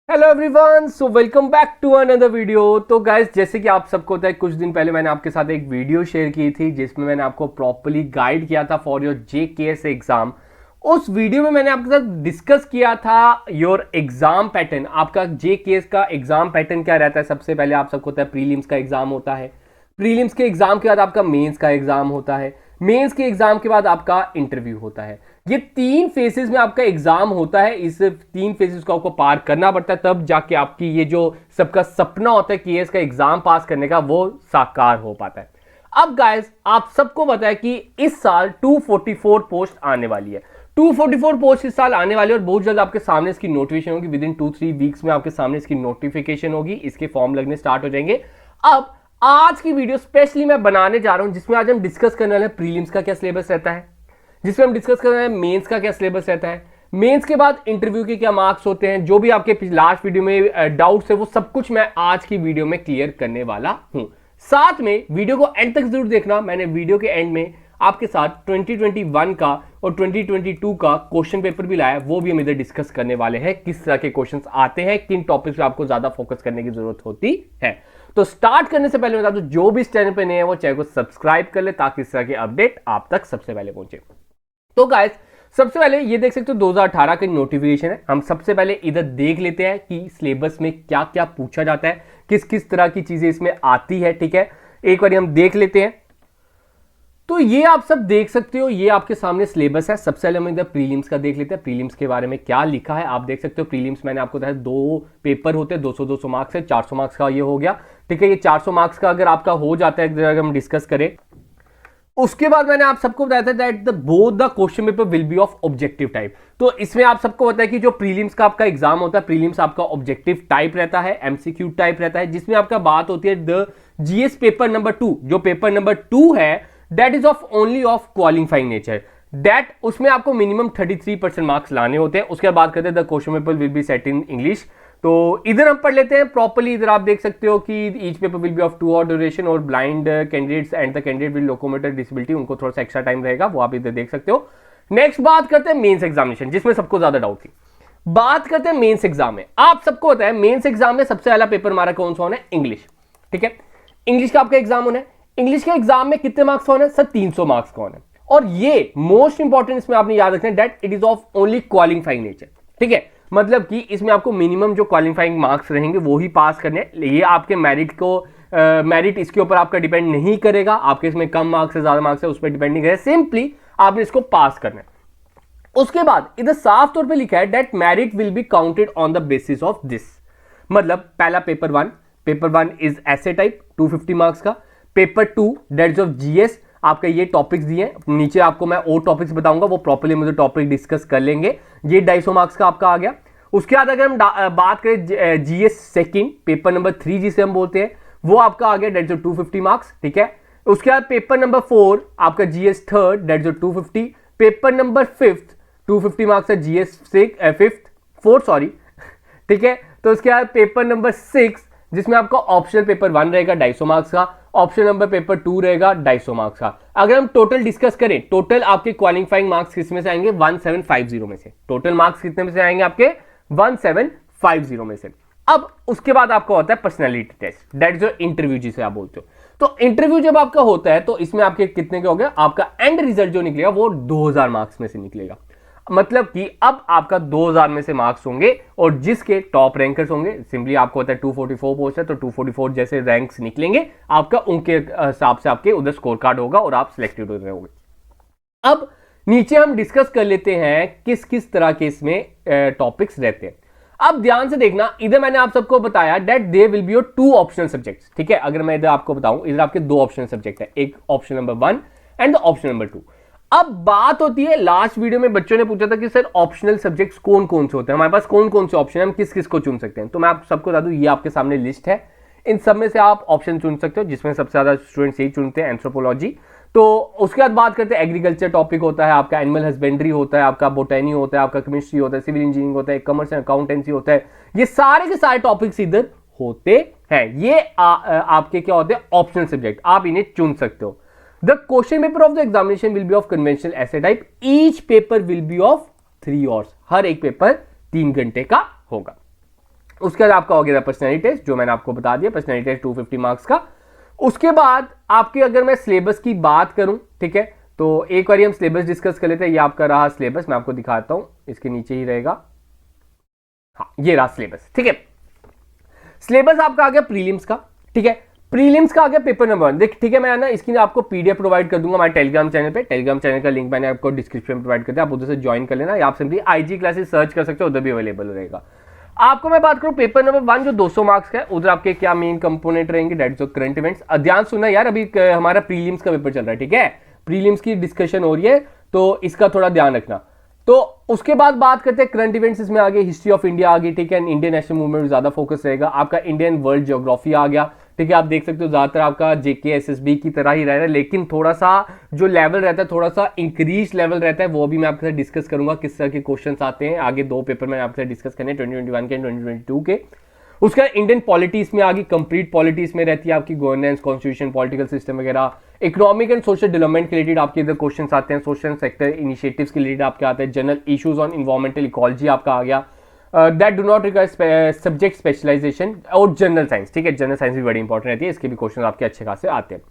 Hello everyone, so welcome back to another video. तो guys, जैसे कि आप सबको पता है, कुछ दिन पहले मैंने आपके साथ एक वीडियो शेयर की थी जिसमें मैंने आपको प्रॉपर्ली गाइड किया था फॉर योर जेकेएस एग्जाम। उस वीडियो में मैंने आपके साथ डिस्कस किया था योर एग्जाम पैटर्न। आपका जेकेएस का एग्जाम पैटर्न क्या रहता है। सबसे पहले आप सबको पता है प्रीलिम्स का एग्जाम होता है, प्रीलिम्स के एग्जाम के बाद आपका मेंस का एग्जाम होता है, मेंस के एग्जाम के बाद आपका इंटरव्यू होता है। ये तीन फेजेस में आपका एग्जाम होता है। इस तीन फेजेस को आपको पार करना पड़ता है, तब जाके आपकी ये जो सबका सपना होता है केएस का एग्जाम पास करने का, वो साकार हो पाता है। अब गाइस, आप सबको पता है कि इस साल 244 पोस्ट आने वाली है। 244 पोस्ट इस साल आने वाली है और बहुत जल्द आपके सामने इसकी नोटिफिकेशन होगी। विद इन 2-3 वीक्स में आपके सामने इसकी नोटिफिकेशन होगी, इसके फॉर्म लगने स्टार्ट हो जाएंगे। अब आज की वीडियो स्पेशली मैं बनाने जा रहा हूं जिसमें आज हम डिस्कस करने वाले हैं प्रीलिम्स का क्या सिलेबस रहता है, जिसमें हम डिस्कस कर रहे हैं मेंस का क्या सिलेबस रहता है, मेंस के बाद इंटरव्यू के क्या मार्क्स होते हैं, जो भी आपके लास्ट वीडियो में डाउट्स है वो सब कुछ मैं आज की वीडियो में क्लियर करने वाला हूं। साथ में वीडियो को एंड तक जरूर देखना। मैंने वीडियो के एंड में आपके साथ 2021 का और 2022 का क्वेश्चन पेपर भी लाया, वो भी हम इधर डिस्कस करने वाले हैं। किस तरह के क्वेश्चंस आते हैं, किन टॉपिक्स पे आपको ज्यादा फोकस करने की जरूरत होती है। तो स्टार्ट करने से पहले बता दूं, जो भी इस चैनल पे नए हैं वो चैनल को सब्सक्राइब कर ले ताकि इस तरह के अपडेट आप तक सबसे पहले पहुंचे। तो गाइस, सबसे पहले ये देख सकते हो 2018 का नोटिफिकेशन है। हम सबसे पहले इधर देख लेते हैं कि सिलेबस में क्या क्या पूछा जाता है, किस किस तरह की चीजें इसमें आती है। ठीक है, एक बार हम देख लेते हैं। तो ये आप सब देख सकते हो, ये आपके सामने सिलेबस है। सबसे पहले हम इधर प्रीलिम्स का देख लेते हैं, प्रीलिम्स के बारे में क्या लिखा है। आप देख सकते हो प्रीलिम्स मैंने आपको बताया 2 पेपर होते हैं, 200-200 मार्क्स है, 400 मार्क्स का ये हो गया। ठीक है, ये 400 मार्क्स का अगर आपका हो जाता है, अगर हम डिस्कस करें, उसके बाद मैंने आप सबको बताया था that the both the question paper will be of objective type. तो इसमें आप सबको पता है कि जो प्रीलिम्स का आपका एग्जाम होता है, प्रीलिम्स आपका ऑब्जेक्टिव टाइप रहता है, एमसीक्यू टाइप रहता है, जिसमें आपका बात होती है द जीएस पेपर नंबर 2। जो पेपर नंबर 2 है that is of only of qualifying nature, that उसमें आपको मिनिमम 33% मार्क्स लाने होते हैं। उसके बाद कहते हैं the question paper will B set in English. तो इधर हम पढ़ लेते हैं प्रॉपर्ली। इधर आप देख सकते हो कि each paper will be of 2 hour duration और blind candidates and the candidate will locomotor disability, उनको थोड़ा सा एक्स्ट्रा टाइम रहेगा, वो आप इधर देख सकते हो। नेक्स्ट बात करते हैं मेंस एग्जामिनेशन, जिसमें सबको ज्यादा डाउट थी। बात करते हैं मेंस एग्जाम में। आप सबको पता है मेंस एग्जाम में सबसे पहला पेपर हमारा कौन सा होना है, इंग्लिश। ठीक है, इंग्लिश का आपका एग्जाम होना है। इंग्लिश के एग्जाम में कितने मार्क्स होने हैं सर, 300 मार्क्स का होना है। और ये मोस्ट इंपॉर्टेंट इसमें आपने याद रखना है that it is of only qualifying nature. ठीक है, मतलब कि इसमें आपको मिनिमम जो क्वालिफाइंग मार्क्स रहेंगे वो ही पास करने। ये आपके मेरिट को मेरिट इसके ऊपर आपका डिपेंड नहीं करेगा, आपके इसमें कम मार्क्स है ज्यादा मार्क्स है उस पर डिपेंड नहीं करेगा, सिंपली आपने इसको पास करना है। उसके बाद इधर साफ तौर पे लिखा है that merit will be counted on the basis of this. मतलब पहला पेपर वन इज ऐसे टाइप 250 मार्क्स का। Paper 2 that is of GS, आपका ये टॉपिक्स दिए हैं, नीचे आपको मैं और टॉपिक्स बताऊंगा, वो प्रॉपर्ली मुझे टॉपिक डिस्कस कर लेंगे। ये 250 मार्क्स का आपका आ गया। उसके बाद अगर हम बात करें जीएस सेकंड, पेपर नंबर 3 जिसे हम बोलते हैं, वो आपका आ गया दैट इज 250 मार्क्स। ठीक है, उसके बाद पेपर नंबर 4 आपका GS third that is 250। Paper number 5 250 marks है, जीएस फोर्थ सॉरी। ठीक है, तो उसके बाद पेपर नंबर 6 जिसमें आपका ऑप्शनल पेपर 1 रहेगा 250 मार्क्स का, ऑप्शन नंबर पेपर 2 रहेगा 250 मार्क्स का। अगर हम टोटल डिस्कस करें, टोटल आपके क्वालिफाइंग मार्क्स किस में से आएंगे, 1750 में से। टोटल मार्क्स कितने में से आएंगे आपके, 1750 में से। अब उसके बाद आपका होता है personality test, that is your interview जिसे आप बोलते हो। तो इंटरव्यू जब आपका होता है तो इसमें आपके कितने के हो गए, आपका एंड रिजल्ट जो निकलेगा वो 2000 मार्क्स में से निकलेगा। मतलब कि अब आपका 2000 में से मार्क्स होंगे और जिसके टॉप रैंकर्स होंगे, सिंपली आपको होता है 244 पोस्ट है तो 244 जैसे रैंक्स निकलेंगे आपका, उनके हिसाब से आपके उधर स्कोर कार्ड होगा और आप सिलेक्टेड हो रहोगे। अब नीचे हम डिस्कस कर लेते हैं किस किस तरह के इसमें टॉपिक्स रहते हैं। अब ध्यान से देखना, इधर मैंने आप सबको बताया that they will be your 2 optional subjects. ठीक है, अगर मैं इधर आपको बताऊं, इधर आपके 2 ऑप्शनल सब्जेक्ट है, एक option number 1 and option number 2। अब बात होती है, लास्ट वीडियो में बच्चों ने पूछा था कि सर ऑप्शनल सब्जेक्ट्स कौन कौन से होते हैं, हमारे पास कौन कौन से ऑप्शन है, हम किस किस को चुन सकते हैं। तो मैं आप सबको बता दूं, ये आपके सामने लिस्ट है, इन सब में से आप ऑप्शन चुन सकते हो, जिसमें सबसे ज्यादा स्टूडेंट्स यही चुनते हैं, एंथ्रोपोलॉजी। तो उसके बाद बात करते हैं एग्रीकल्चर टॉपिक होता है आपका, एनिमल हस्बेंड्री होता है आपका, बोटैनी होता है आपका, केमिस्ट्री होता है, सिविल इंजीनियरिंग होता है, कॉमर्स एंड अकाउंटेंसी होता है। ये सारे के सारे टॉपिक्स इधर होते हैं। ये आपके क्या होते हैं, ऑप्शनल सब्जेक्ट, आप इन्हें चुन सकते हो। The question paper of the examination will be of conventional essay type. Each paper will be of 3 hours. हर एक पेपर 3 घंटे का होगा। उसके बाद आपका हो गया पर्सनैलिटी टेस्ट, जो मैंने आपको बता दिया, पर्सनैलिटी टेस्ट 250 मार्क्स का। उसके बाद आपके अगर मैं सिलेबस की बात करूं, ठीक है, तो एक बार हम सिलेबस डिस्कस कर लेते हैं। ये आपका रहा सिलेबस, मैं आपको दिखाता हूं, इसके नीचे ही रहेगा। हाँ, ये रहा सिलेबस, ठीक है। सिलेबस आपका आ गया प्रीलिम्स का, ठीक है। प्रीलिम्स का आ गया पेपर नंबर 1, देख ठीक है, मैं ना इसकी आपको पीडीएफ प्रोवाइड कर दूंगा हमारे टेलीग्राम चैनल पे। टेलीग्राम चैनल का लिंक मैंने आपको डिस्क्रिप्शन में प्रोवाइड कर दिया, आप उधर से ज्वाइन कर लेना, या आप सिंपली आईजी क्लासेस सर्च कर सकते हो, उधर भी अवेलेबल रहेगा। आपको मैं बात करूं पेपर नंबर 1 जो 200 मार्क्स का है, उधर आपके क्या मेन कंपोनेंट रहेंगे, दैट इज करंट इवेंट्स। ध्यान सुनना यार, अभी हमारा प्रीलिम्स का पेपर चल रहा है, ठीक है, प्रीलिम्स की डिस्कशन हो रही है, तो इसका थोड़ा ध्यान रखना। तो उसके बाद बात करते हैं करंट इवेंट्स, इसमें आ गया हिस्ट्री ऑफ इंडिया आ गई, ठीक है, इंडियन नेशनल मूवमेंट ज्यादा फोकस रहेगा। आपका इंडियन वर्ल्ड ज्योग्राफी आ गया, ठीक है, आप देख सकते हो ज्यादातर आपका जेके एसएसबी की तरह ही रह रहा है, लेकिन थोड़ा सा जो लेवल रहता है, थोड़ा सा इंक्रीज लेवल रहता है, वो भी मैं आपके साथ डिस्कस करूंगा किस तरह के क्वेश्चंस आते हैं। आगे 2 पेपर मैंने आपके साथ डिस्कस करने 2021 के 2022 के। उसका इंडियन पॉलिटिक्स में आ गई, कंप्लीट पॉलिटिक्स में रहती है आपकी गवर्नेंस, कॉन्स्टिट्यूशन, पॉलिटिकल सिस्टम वगैरह। इकोनॉमिक एंड सोशल डेवलपमेंट के रिलेटेड आपके इधर क्वेश्चन आते हैं, सोशल सेक्टर इनिशिएटिव्स के रिलेटेड आपके आते हैं, general issues on environmental ecology आपका आ गया, that do not require subject specialisation, और जनरल साइंस, ठीक है, जनरल साइंस भी बड़ी इंपॉर्टेंट रहती है, इसके भी क्वेश्चन आपके अच्छे खासे आते हैं।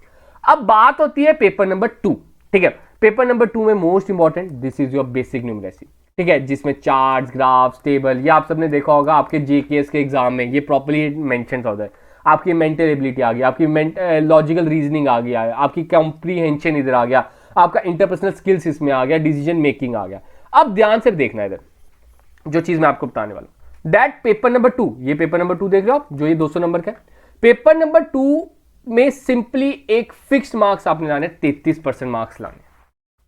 अब बात होती है पेपर नंबर 2, ठीक है। पेपर नंबर 2 में most important, this is your basic numeracy, ठीक है, जिसमें चार्ट्स, ग्राफ्स, टेबल, ये आप सबने देखा होगा आपके जेकेएस के एग्जाम में, ये प्रॉपर्ली मेंशन होता है। आपकी मेंटल एबिलिटी आ गई, आपकी लॉजिकल रीजनिंग आ गया, आपकी कॉम्प्रीहेंशन इधर आ गया, आपका इंटरपर्सनल स्किल्स इसमें आ गया, डिसीजन मेकिंग आ गया। अब ध्यान से देखना इधर जो चीज मैं आपको बताने वाला हूं, दैट पेपर नंबर 2, ये पेपर नंबर 2 देख रहे हो आप, जो ये 200 नंबर का है। पेपर नंबर 2 में सिंपली एक फिक्स्ड मार्क्स आपने लाने, 33% मार्क्स लाने,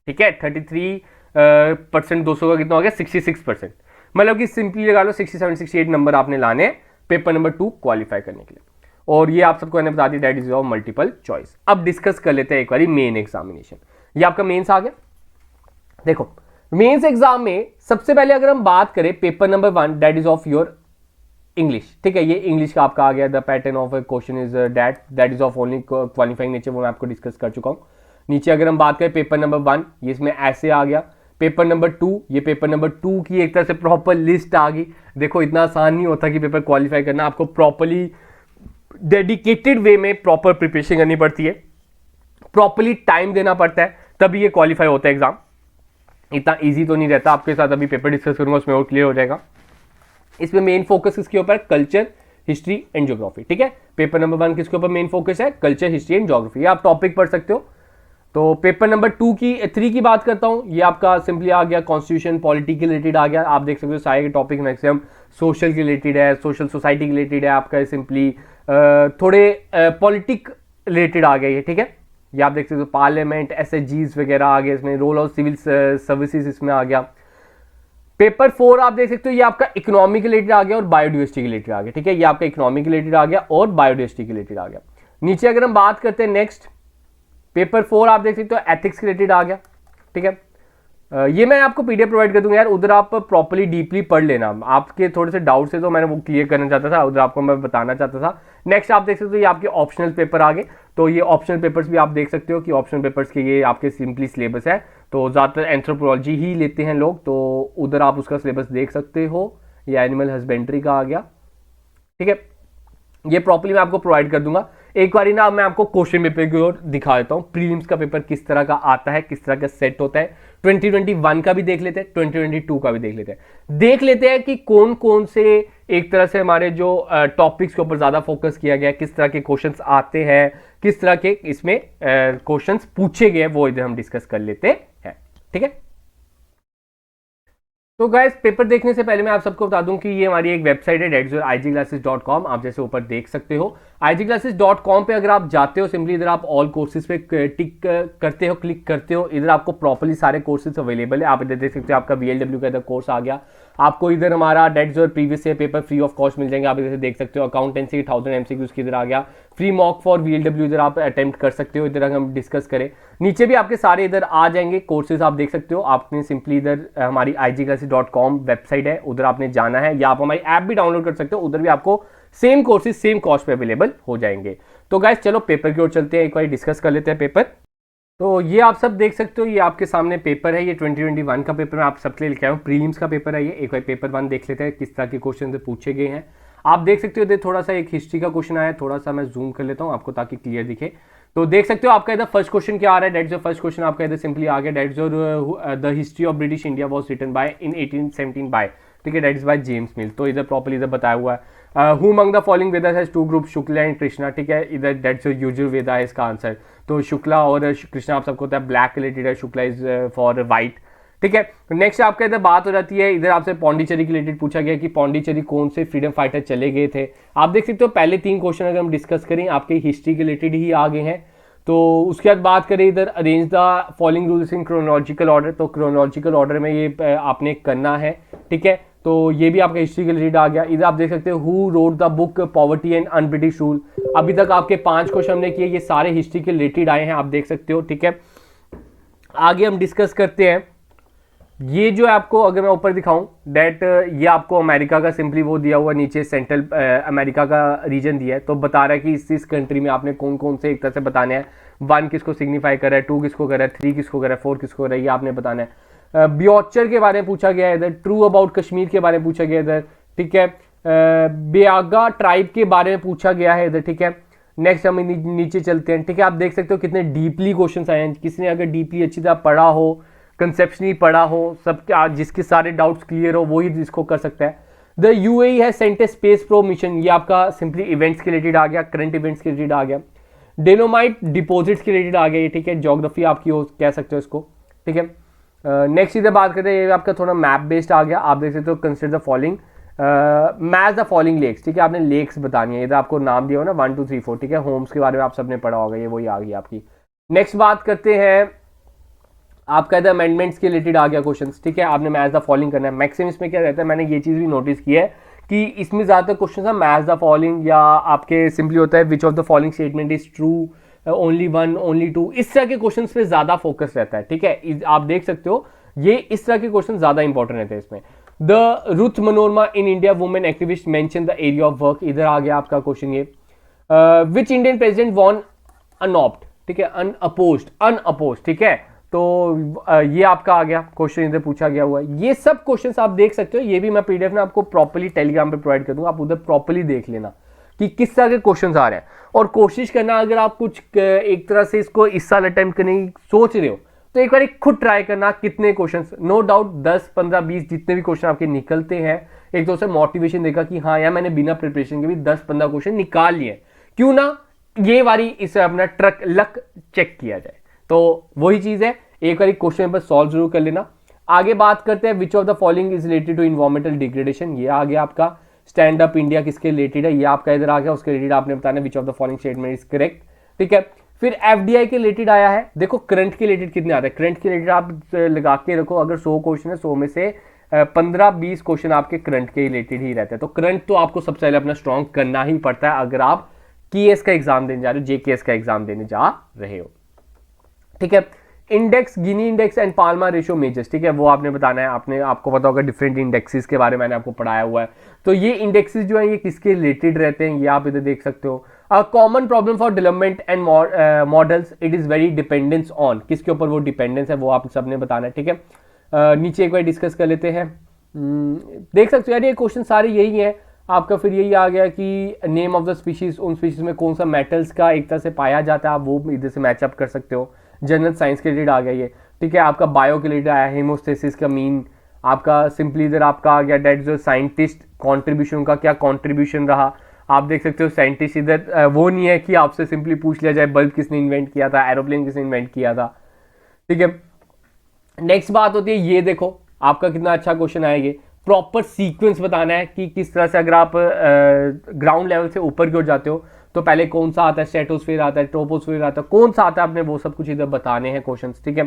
ठीक है। 33% 200 का कितना हो गया, 66%, मतलब कि सिंपली लगा लो 67 68 नंबर आपने लाने पेपर नंबर 2 क्वालिफाई करने के लिए। और ये आप सबको मैंने बता दी, that is your multiple choice. अब डिस्कस कर लेते हैं एक बारी मेन एग्जामिनेशन। ये आपका मेंस आ गया। देखो मेंस एग्जाम में सबसे पहले अगर हम बात करें paper number 1, that is of your English, ठीक है, ये इंग्लिश का आपका आ गया। The pattern of A question is that is of only qualifying nature, वो मैं आपको डिस्कस कर चुका हूं। नीचे अगर हम बात करें पेपर नंबर 1, ये इसमें ऐसे आ गया। पेपर नंबर 2, ये पेपर नंबर 2 की एक तरह से प्रॉपर लिस्ट आ गई। देखो इतना आसान नहीं होता कि पेपर क्वालिफाई करना, आपको प्रॉपरली डेडिकेटेड वे में प्रॉपर प्रिपरेशन करनी पड़ती है, प्रॉपरली टाइम देना पड़ता है, तभी ये क्वालिफाई होता है एग्जाम। इतना इजी तो नहीं रहता। आपके साथ अभी पेपर डिस्कस करूंगा, उसमें और क्लियर हो जाएगा। इसमें मेन फोकस किसके ऊपर, कल्चर, हिस्ट्री एंड ज्योग्राफी, ठीक है। पेपर नंबर 1 किसके ऊपर मेन फोकस है, कल्चर, हिस्ट्री एंड ज्योग्राफी, ये आप टॉपिक पढ़ सकते हो। तो पेपर नंबर 3 की बात करता हूं, ये आपका सिंपली आ गया कॉन्स्टिट्यूशन, पॉलिटी के रिलेटेड आ गया। आप देख सकते हो सारे के टॉपिक मैक्सिमम सोशल के रिलेटेड है, सोशल सोसाइटी के रिलेटेड है, आपका सिंपली थोड़े पॉलिटिक रिलेटेड आ गया ये, ठीक है। ये आप देख सकते हो पार्लियामेंट, एसएचजीज वगैरह आ गया इसमें, रोल ऑफ सिविल सर्विसेज इसमें आ गया। पेपर 4 आप देख सकते हो, ये आपका इकोनॉमी के रिलेटेड आ गया और बायोडाइवर्सिटी के रिलेटेड आ गया, ठीक है। ये आपका इकोनॉमी के रिलेटेड आ गया और बायोडाइवर्सिटी के रिलेटेड आ गया। नीचे अगर हम बात करते हैं नेक्स्ट, पेपर 4 आप देख सकते हो एथिक्स के रिलेटेड आ गया, ठीक है। ये मैं आपको पीडीएफ प्रोवाइड कर दूंगा यार, उधर आप प्रॉपर्ली डीपली पढ़ लेना। आपके थोड़े से डाउट से तो मैंने वो क्लियर करना चाहता था, उधर आपको मैं बताना चाहता था। नेक्स्ट आप देख सकते हो ये आपके ऑप्शनल पेपर आ गए, तो ये ऑप्शनल पेपर्स भी आप देख सकते हो कि ऑप्शनल पेपर्स के ये आपके सिंपली सिलेबस है। तो ज़्यादातर एंथ्रोपोलॉजी ही लेते हैं लोग, तो उधर आप उसका सिलेबस देख सकते हो। ये एनिमल हस्बेंड्री का आ गया, ठीक है। ये प्रॉपर्ली मैं आपको प्रोवाइड कर दूंगा। एक बार ना मैं आपको क्वेश्चन पेपर की ओर दिखा देता हूं, प्रीलिम्स का पेपर किस तरह का आता है, किस तरह का सेट होता है। 2021 का भी देख लेते हैं, 2022 का भी देख लेते हैं कि कौन कौन से एक तरह से हमारे जो टॉपिक्स के ऊपर ज्यादा फोकस किया गया है, किस तरह के क्वेश्चंस आते हैं, किस तरह के इसमें क्वेश्चंस पूछे गए, वो इधर हम डिस्कस कर लेते हैं, ठीक है। तो गाइस पेपर देखने से पहले मैं आप सबको बता दूं कि ये हमारी एक वेबसाइट है igclasses.com, आप जैसे ऊपर देख सकते हो। igclasses.com पे अगर आप जाते हो, सिंपली इधर आप ऑल कोर्सेज पे टिक करते हो, क्लिक करते हो, इधर आपको प्रॉपर्ली सारे कोर्सेज अवेलेबल है। आप इधर देख सकते हो आपका VLW का इधर कोर्स आ गया, आपको इधर हमारा डेट्स और previous year paper free of cost मिल जाएंगे। आप इधर देख सकते हो अकाउंटेंसी 1000 MCQs की इधर आ गया, फ्री मॉक फॉर VLW इधर आप अटेम्प्ट कर सकते हो। इधर अगर हम डिस्कस करें, नीचे भी आपके सारे इधर आ जाएंगे कोर्सेज, आप देख सकते हो। आपने सिंपली इधर हमारी igclasses.com वेबसाइट है, उधर आपने जाना है, या आप हमारी ऐप भी डाउनलोड कर सकते हो, उधर भी आपको सेम कोर्सेज सेम कॉस्ट पे अवेलेबल हो जाएंगे। तो गाइस चलो पेपर की ओर चलते हैं, एक बार डिस्कस कर लेते हैं पेपर। तो ये आप सब देख सकते हो, ये आपके सामने पेपर है, ये 2021 का पेपर मैं आप सबके लिए लेके आया हूँ। प्रीलिम्स का पेपर है ये। एक बार पेपर 1 देख लेते हैं किस तरह के क्वेश्चन पूछे गए हैं। आप देख सकते हो इधर थोड़ा सा एक हिस्ट्री का क्वेश्चन आया है, थोड़ा सा मैं जूम कर लेता हूँ आपको ताकि क्लियर दिखे। तो देख सकते हो आपका इधर फर्स्ट क्वेश्चन क्या आ रहा है, डेट्स योर फर्स्ट क्वेश्चन आपका इधर सिंपली आ गया, that's your the history of British India was written by in 1817 by, ठीक है, that is by James Mill. तो इधर प्रॉपर्ली इधर बताया हुआ है। Who among the following Vedas has two group, Shukla and Krishna, ठीक है, इधर डेट्स योर यूजुअल वेदा है इसका आंसर। तो शुक्ला और कृष्णा आप सबको होता है ब्लैक रिलेटेड है, शुक्ला इज फॉर व्हाइट, ठीक है। नेक्स्ट आपका इधर बात हो जाती है, इधर आपसे पौंडीचेरी के रिलेटेड पूछा गया कि पौंडीचेरी कौन से फ्रीडम फाइटर चले गए थे। आप देख सकते हो पहले 3 क्वेश्चन अगर हम डिस्कस करें आपके हिस्ट्री के रिलेटेड ही आ गए हैं। तो उसके बाद बात करें इधर arrange the following rules in chronological order, तो क्रोनोलॉजिकल ऑर्डर में ये आपने करना है, ठीक है। तो ये भी आपका हिस्ट्री के रिलेटेड आ गया। इधर आप देख सकते हो who wrote the book poverty and un British rule, अभी तक आपके 5 क्वेश्चन हमने किए, ये सारे हिस्ट्री के रिलेटेड आए हैं, आप देख सकते हो, ठीक है। आगे हम डिस्कस करते हैं, ये जो आपको अगर मैं ऊपर दिखाऊं डेट, ये आपको अमेरिका का सिंपली वो दिया हुआ नीचे सेंट्रल अमेरिका का रीजन दिया है। तो बता रहा है कि इस कंट्री में आपने कौन कौन से एक तरह से बताने हैं, 1 किसको सिग्निफाई कर रहा है, 2 किसको कर रहा है, 3 किसको कर रहा है, 4 किसको कर रहा है, ये आपने बताना है। बियोचर के बारे में पूछा गया है इधर, ट्रू अबाउट कश्मीर के बारे में पूछा गया इधर, ठीक है। बेआगा ट्राइब के बारे में पूछा गया है इधर, ठीक है। नेक्स्ट हम नीचे चलते हैं, ठीक है। आप देख सकते हो कितने डीपली क्वेश्चन आए हैं, किसी ने अगर डीपली अच्छी तरह पढ़ा हो, कंसेप्शनली पढ़ा हो, सब जिसके सारे डाउट्स क्लियर हो वही इसको कर सकता है। द यूएई है sent a space probe mission, ये आपका सिंपली इवेंट्स के रिलेटेड आ गया, करंट इवेंट्स के रिलेटेड आ गया। डेनोमाइट डिपॉजिट्स के रिलेटेड आ गया ये, ठीक है, ज्योग्राफी आपकी हो कह सकते हो इसको, ठीक है। नेक्स्ट इधर बात करते हैं, ये आपका थोड़ा मैप बेस्ड आ गया। आप देख सकते हो consider the following match the following lakes, ठीक है, आपने लेक्स बतानी है, इधर आपको नाम दिया हो ना 1 2 3 4, ठीक है। होम्स के बारे में आप सबने पढ़ा होगा, ये वही आ गई आपकी। नेक्स्ट बात करते हैं आपका इधर अमेंडमेंट्स के रिलेटेड आ गया क्वेश्चंस, ठीक है। आपने मैच द फॉलोइंग करना है। मैक्सिमम इसमें क्या रहता है, मैंने ये चीज़ भी नोटिस की है कि इसमें ज़्यादातर क्वेश्चन है मैच द फॉलोइंग, या आपके सिंपली होता है which of the following statement is true, only 1 only 2, इस तरह के क्वेश्चन पे ज़्यादा फोकस रहता है, ठीक है। आप देख सकते हो ये इस तरह के क्वेश्चन ज़्यादा इंपॉर्टेंट रहते हैं इसमें। The Ruth Manorama in India women activist mention the area of work, इधर आ गया आपका क्वेश्चन ये। विच इंडियन प्रेसिडेंट वॉन अनऑप्ट, ठीक है, अनअपोज्ड, ठीक है। तो ये आपका आ गया क्वेश्चन, इधर पूछा गया हुआ है। ये सब क्वेश्चंस आप देख सकते हो, ये भी मैं पीडीएफ में आपको प्रॉपर्ली टेलीग्राम पे प्रोवाइड कर दूंगा, आप उधर प्रॉपर्ली देख लेना कि किस तरह के क्वेश्चंस आ रहे हैं। और कोशिश करना अगर आप कुछ एक तरह से इसको इस साल अटेम्प्ट करने की सोच रहे हो तो एक बार खुद ट्राई करना कितने क्वेश्चंस, नो डाउट 10 15 20 जितने भी क्वेश्चन आपके निकलते हैं, एक तो से मोटिवेशन देगा कि हाँ यार मैंने बिना प्रिपरेशन के भी 10 15 क्वेश्चन निकाल लिए, क्यों ना ये वाली इसे अपना ट्रक लक चेक किया जाए। तो वही चीज है, एक बार क्वेश्चन पर सॉल्व जरूर कर लेना। आगे बात करते हैं which of the following is related to environmental degradation, ये आ गया आपका। स्टैंड अप इंडिया किसके रिलेटेड है, ये आपका इधर आ गया, उसके रिलेटेड आपने बताना विच of the following statement is correct, ठीक है। फिर एफडीआई के रिलेटेड आया है, देखो करंट के रिलेटेड कितने आते हैं, करंट के रिलेटेड आप लगा के रखो, अगर 100 क्वेश्चन है 100 में से 15-20 क्वेश्चन आपके करंट के रिलेटेड ही रहते हैं। तो करंट तो आपको सबसे पहले अपना स्ट्रॉन्ग करना ही पड़ता है अगर आप केएस का एग्जाम देने जा रहे हो, जेकेएस का एग्जाम देने जा रहे हो, ठीक है। Index, Gini index and Palma ratio measures, ठीक है, वो आपने बताना है। आपको पता होगा डिफरेंट इंडेक्सेस के बारे में मैंने आपको पढ़ाया हुआ है। तो ये इंडेक्सेस जो है ये किसके रिलेटेड रहते हैं, ये आप इधर देख सकते हो। Common problem for development and models, it is very dependence on, किसके ऊपर वो डिपेंडेंस है वो आप सबने बताना है, ठीक है। नीचे एक बार डिस्कस कर लेते हैं। देख सकते हो यार ये क्वेश्चन सारे यही है आपका। फिर यही आ गया कि नेम ऑफ द स्पीशीज, उन स्पीशीज में कौन सा मेटल्स का एक तरह से पाया जाता है, आप वो इधर से मैचअप कर सकते हो। जनरल साइंस के रिलेटेड आ गया ये, ठीक है। आपका बायो के रिलेटेड आया, हेमोस्टेसिस का मीन आपका सिंपली इधर आपका आ गया। डेट जो साइंटिस्ट कॉन्ट्रीब्यूशन का क्या कॉन्ट्रीब्यूशन रहा, आप देख सकते हो। साइंटिस्ट इधर वो नहीं है कि आपसे सिंपली पूछ लिया जाए बल्ब किसने इन्वेंट किया था, एरोप्लेन किसने इन्वेंट किया था, ठीक है। नेक्स्ट बात होती है, ये देखो आपका कितना अच्छा क्वेश्चन आएगा, प्रॉपर सीक्वेंस बताना है कि किस तरह से अगर आप ग्राउंड लेवल से ऊपर की ओर जाते हो तो पहले कौन सा आता है, स्ट्रेटोस्फीयर आता है, ट्रोपोस्फीयर आता है, कौन सा आता है, आपने वो सब कुछ इधर बताने हैं क्वेश्चंस, ठीक है।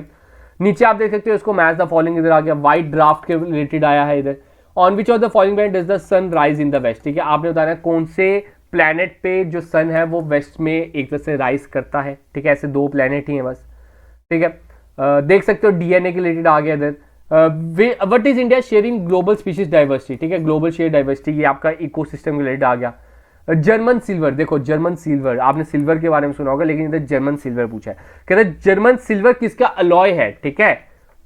नीचे आप देख सकते हो इसको मैच द फॉलोइंग इधर आ गया, वाइट ड्राफ्ट के रिलेटेड आया है इधर। On which of the following planet does the sun rise in the west, ठीक है, आपने बताना है कौन से प्लैनेट पे जो सन है वो वेस्ट में एक तरह से राइज करता है, ठीक है। ऐसे 2 प्लैनेट ही हैं बस, ठीक है। देख सकते हो डीएनए के रिलेटेड आ गया इधर। What is India sharing global species diversity, ठीक है, ग्लोबल शेयर डाइवर्सिटी, ये आपका इकोसिस्टम के रिलेटेड आ गया। जर्मन सिल्वर, देखो जर्मन सिल्वर, आपने सिल्वर के बारे में सुना होगा लेकिन इधर जर्मन सिल्वर पूछा है, कहते हैं जर्मन सिल्वर किसका अलॉय है, ठीक है।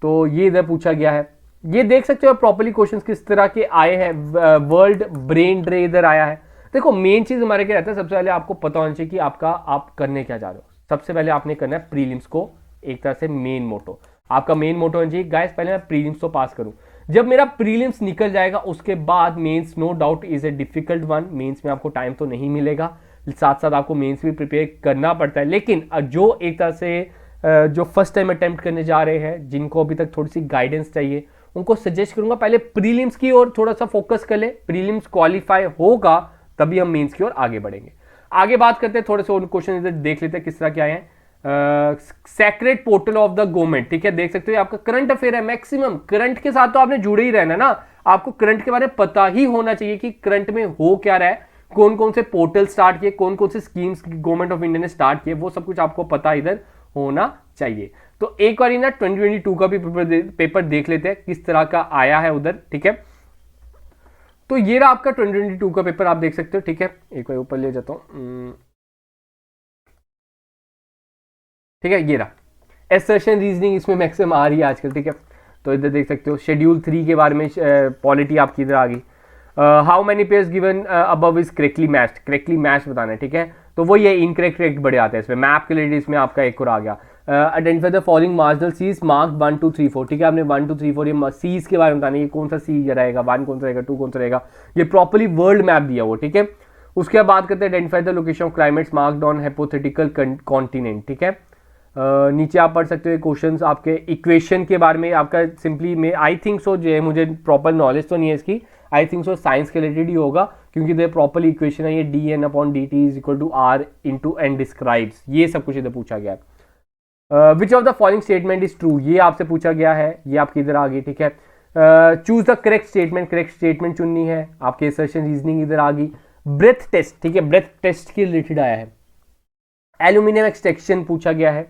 तो ये इधर पूछा गया है। ये देख सकते हो प्रॉपर्ली क्वेश्चंस किस तरह के आए हैं। वर्ल्ड ब्रेन ड्रे इधर आया है। देखो मेन चीज हमारे क्या रहता है, सबसे पहले आपको पता होना चाहिए कि आप करने क्या जा रहे हो। सबसे पहले आपने करना है प्रीलिम्स को एक तरह से मेन मोटो, आपका मेन मोटो होना चाहिए गाइस पहले मैं प्रीलिम्स तो पास करूं। जब मेरा प्रीलिम्स निकल जाएगा उसके बाद mains no doubt is a difficult one. Mains में आपको टाइम तो नहीं मिलेगा, साथ साथ आपको मेंस भी प्रिपेयर करना पड़ता है। लेकिन जो एक तरह से जो फर्स्ट टाइम अटेम्प्ट करने जा रहे हैं, जिनको अभी तक थोड़ी सी गाइडेंस चाहिए, उनको सजेस्ट करूंगा पहले प्रीलिम्स की ओर थोड़ा सा फोकस कर ले। प्रीलिम्स क्वालिफाई होगा तभी हम मेंस की ओर आगे बढ़ेंगे। आगे बात करते हैं, थोड़े से और क्वेश्चन इधर देख लेते हैं किस तरह के आए हैं। Secret portal of the government, ठीक है, देख सकते हो आपका करंट अफेयर है। मैक्सिमम करंट के साथ तो आपने जुड़े ही रहना ना, आपको करंट के बारे में पता ही होना चाहिए कि करंट में हो क्या रहा है, कौन कौन से पोर्टल स्टार्ट किए, कौन कौन से स्कीम्स गवर्नमेंट ऑफ इंडिया ने स्टार्ट किए, वो सब कुछ आपको पता इधर होना चाहिए। तो एक बार ना 2022 का भी पेपर देख लेते हैं किस तरह का आया है उधर, ठीक है। तो ये रहा आपका 2022 का पेपर, आप देख सकते हो, ठीक है। एक बार ऊपर ले जाता हूं, ठीक है, ये रहा एसर्शन रीजनिंग, इसमें मैक्सिमम आ रही है आजकल, ठीक है। तो इधर देख सकते हो शेड्यूल 3 के बारे में पॉलिटी आपकी इधर आ गई। How many pairs given above is correctly matched, correctly match बताना है, ठीक है। तो वो ये इनकरेक्ट करेक्ट बड़े आते हैं इसमें। मैप के लिए इसमें आपका एक और आ गया, identify the following marginal seas mark 1 2 3 4, ठीक है। आपने 1 2 3 4 ये सीज के बारे में बताना है, ये कौन सा सी रहेगा, 1 कौन सा रहेगा, 2 कौन सा रहेगा, ये प्रॉपर्ली वर्ल्ड मैप दिया वो, ठीक है। उसके बाद बात करते हैं identify the location of climates marked on hypothetical continent, ठीक है। नीचे आप पढ़ सकते हो क्वेश्चंस आपके इक्वेशन के बारे में, आपका सिंपली में आई थिंक सो, जो है मुझे प्रॉपर नॉलेज तो नहीं है इसकी, आई थिंक सो साइंस के रिलेटेड ही होगा, क्योंकि इधर प्रॉपर्ली इक्वेशन है ये dn/dt is equal to r into N describes, ये सब कुछ इधर पूछा गया है। Which of the following statement is true, ये आपसे पूछा गया है, ये आपकी इधर आ गई, ठीक है। Choose the correct statement, correct statement चुननी है, आपके असर्शन रीजनिंग इधर आ गई। ब्रेथ टेस्ट, ठीक है, ब्रेथ टेस्ट के रिलेटेड आया है। एल्यूमिनियम एक्सट्रैक्शन पूछा गया है,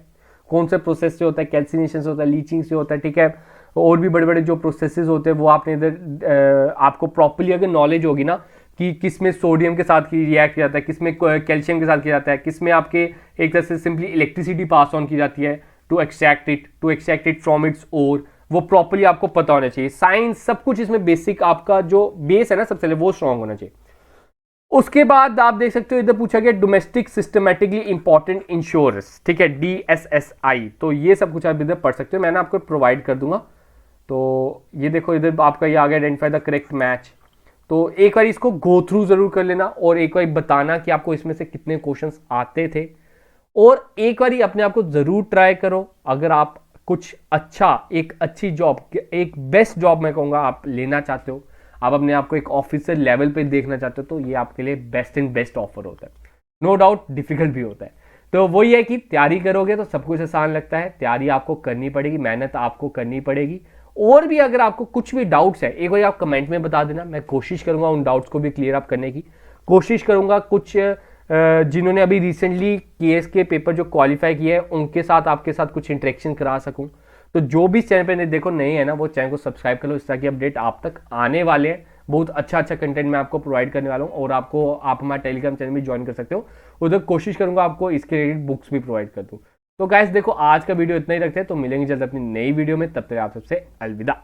कौन से प्रोसेस से होता है, कैल्सिनेशन से होता है, लीचिंग से होता है, ठीक है। और भी बड़े बड़े जो प्रोसेसेस होते हैं वो आपने इधर आपको प्रॉपर्ली अगर नॉलेज होगी ना कि किस में सोडियम के साथ रिएक्ट किया जाता है, किस में कैल्शियम के साथ किया जाता है, किस में आपके एक तरह से सिंपली इलेक्ट्रिसिटी पास ऑन की जाती है to extract it from its ore, वो प्रॉपर्ली आपको पता होना चाहिए। साइंस सब कुछ इसमें बेसिक, आपका जो बेस है ना सबसे पहले वो स्ट्रांग होना चाहिए। उसके बाद आप देख सकते हो इधर पूछा गया डोमेस्टिक सिस्टमैटिकली इंपॉर्टेंट इंश्योरेंस, ठीक है, DSSI। तो ये सब कुछ आप इधर पढ़ सकते हो, मैंने आपको प्रोवाइड कर दूंगा। तो ये देखो इधर आपका ये आ गया आइडेंटिफाई द करेक्ट मैच। तो एक बार इसको गो थ्रू जरूर कर लेना और एक बार बताना कि आपको इसमें से कितने क्वेश्चंस आते थे, और एक बार अपने आप को जरूर ट्राई करो। अगर आप कुछ अच्छा, एक अच्छी जॉब, एक बेस्ट जॉब मैं कहूँगा आप लेना चाहते हो, आप अपने आप को एक ऑफिसर लेवल पे देखना चाहते हो, तो ये आपके लिए बेस्ट एंड बेस्ट ऑफर होता है। नो डाउट डिफिकल्ट भी होता है। तो वही है कि तैयारी करोगे तो सब कुछ आसान लगता है, तैयारी आपको करनी पड़ेगी, मेहनत आपको करनी पड़ेगी। और भी अगर आपको कुछ भी डाउट्स है एक बार आप कमेंट में बता देना, मैं कोशिश करूंगा उन डाउट्स को भी क्लियर अप करने की कोशिश करूंगा। कुछ जिन्होंने अभी रिसेंटली केएस के पेपर जो क्वालिफाई किए हैं उनके साथ आपके साथ कुछ इंटरेक्शन करा सकूं। तो जो भी चैनल पे देखो नए है ना, वो चैनल को सब्सक्राइब कर लो, इस तरह की अपडेट आप तक आने वाले हैं। बहुत अच्छा कंटेंट मैं आपको प्रोवाइड करने वाला हूँ, और आप हमारे टेलीग्राम चैनल में ज्वाइन कर सकते हो, उधर कोशिश करूंगा आपको इसके रिलेटेड बुक्स भी प्रोवाइड कर दूँ। तो गाइस देखो आज का वीडियो इतना ही रखते हैं, तो मिलेंगे जल्द अपनी नई वीडियो में, तब तक आप सबसे अलविदा।